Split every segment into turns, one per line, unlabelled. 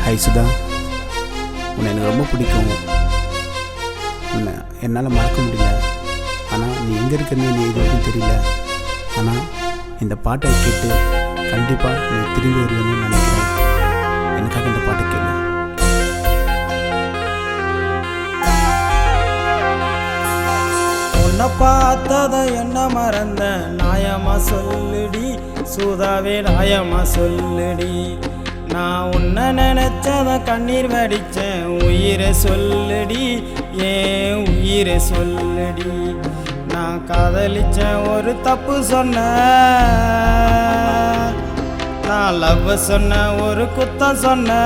Hi Sudha, உன்னை எனக்கு ரொம்ப பிடிக்கும். உன்னை என்னால் மறக்க முடியல. ஆனால் நீ எங்கே இருக்கிறன்னு நீ இது வரைக்கும் தெரியல. ஆனால் இந்த பாட்டை கேட்டு கண்டிப்பாக நீ திரும்பி வருவேன்னு நினைக்கிறேன். எனக்காக இந்த பாட்டை கேளு.
உன்னை பார்த்தத என்ன மறந்த நாயமா சொல்லுடி, சூதாவே நாயமா சொல்லுடி. நான் உன்னை நினைச்சத கண்ணீர் வடிச்சேன், உயிரை சொல்லுடி, ஏன் உயிரை சொல்லுடி. நான் காதலிச்சேன், ஒரு தப்பு சொன்ன, நான் லவ் சொன்ன, ஒரு குத்தம் சொன்ன.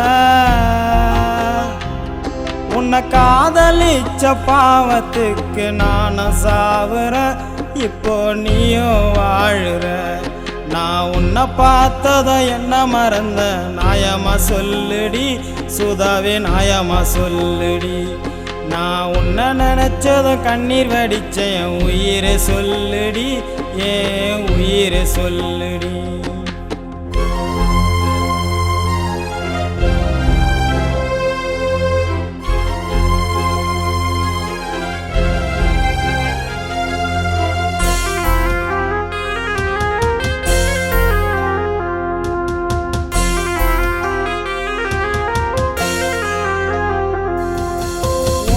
உன்னை காதலிச்ச பாவத்துக்கு நானும் சாவுறேன், இப்போ நீயும் வாழுற. நான் உன்னை பார்த்தத என்ன மறந்த நாயமா சொல்லுடி, சுதாவே நாயமா சொல்லுடி. நான் உன்னை நினைச்சத கண்ணீர் வடிச்சேன், உயிரை சொல்லுடி, ஏன் உயிரை சொல்லுடி.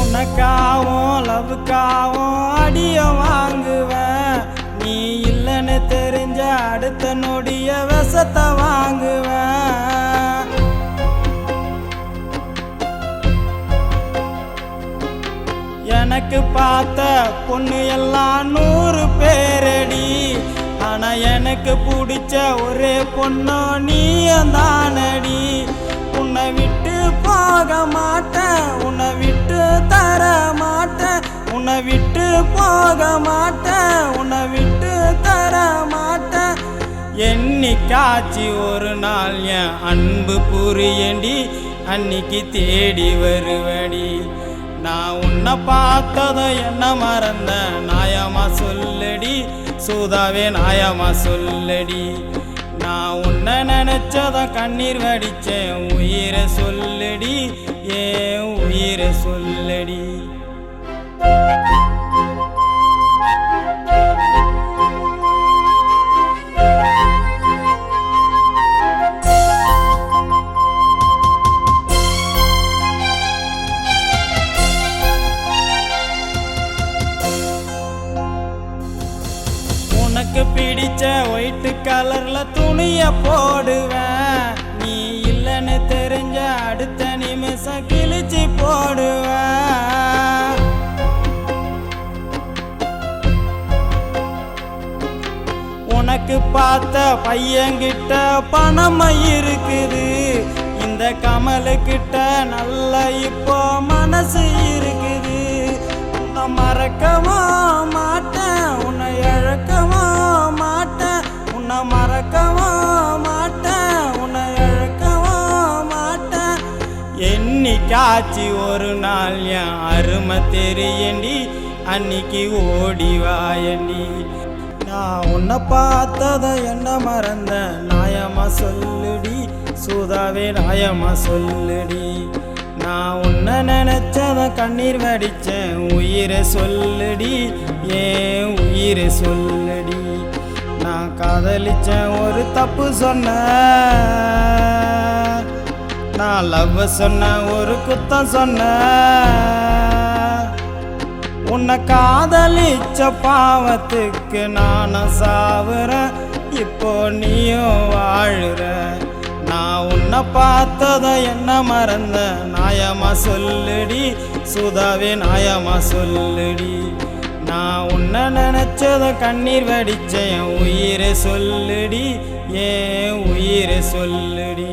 உனக்காவும் லவ்வுக்காவும் அடிய வாங்குவேன், நீ இல்லைன்னு தெரிஞ்ச அடுத்த நொடிய விஷத்தை வாங்குவேன். எனக்கு பார்த்த பொண்ணு எல்லாம் 100 பேரடி, ஆனா எனக்கு பிடிச்ச ஒரே பொண்ணோ நீயும் தானடி. உன்னை விட்டு போக மாட்டேன், உன்னை விட்டு தர மாட்டேன், உன்னை விட்டு போக மாட்டேன், உன்னை விட்டு தர மாட்டேன். என்னைக்காச்சு ஒரு நாள் என் அன்பு புரியண்டி, அன்னைக்கு தேடி வருவடி. நான் உன்னை பார்த்தத என்ன மறந்த நாயமா சொல்லடி, சூதாவே நாயமா சொல்லடி. நான் உன்னை நினைச்சத கண்ணீர் வடிச்சேன், உயிரை சொல்லடி, ஏன் உயிரை சொல்லடி. உனக்கு பிடிச்ச ஒயிட் கலர்ல துணிய போடுவேன், நீ இல்லைன்னு தெரிஞ்ச அடுத்த நிமிஷம் கிழிச்சு போடுவேன். உனக்கு பார்த்த பையன்கிட்ட பணம் இருக்குது, இந்த கமலுக்கிட்ட நல்ல இப்போ மனசு இருக்குது. உன்னை மறக்கவும் மாட்டேன், உன்னை இழக்கவும் மாட்டேன், உன்னை மறக்கவும் மாட்டேன், உன்னை இழக்கவும் மாட்டேன். என்னைக்காச்சு ஒரு நாள் என் அருமை தெரியண்டி, அன்னைக்கு ஓடி வாயண்டி. நான் உன்னை பார்த்தத என்ன மறந்த நாயமா சொல்லுடி, சூதாவே நாயமா சொல்லுடி. நான் உன்னை நினைச்சத கண்ணீர் வடிச்சேன், உயிரை சொல்லுடி, ஏன் உயிரை சொல்லடி. நான் காதலிச்சேன், ஒரு தப்பு சொன்ன, நான் லவ் சொன்ன, ஒரு குத்தம் சொன்ன. உன்னை காதலிச்ச பாவத்துக்கு நானும் சாவுறேன், இப்போ நீயும் வாழுற. நான் உன்னை பார்த்தத என்ன மறந்த நாயமா சொல்லுடி, சுதாவே நாயமா சொல்லுடி. நான் உன்னை நினைச்சத கண்ணீர் வடிச்சேன், உயிரை சொல்லுடி, ஏன் உயிரை சொல்லுடி.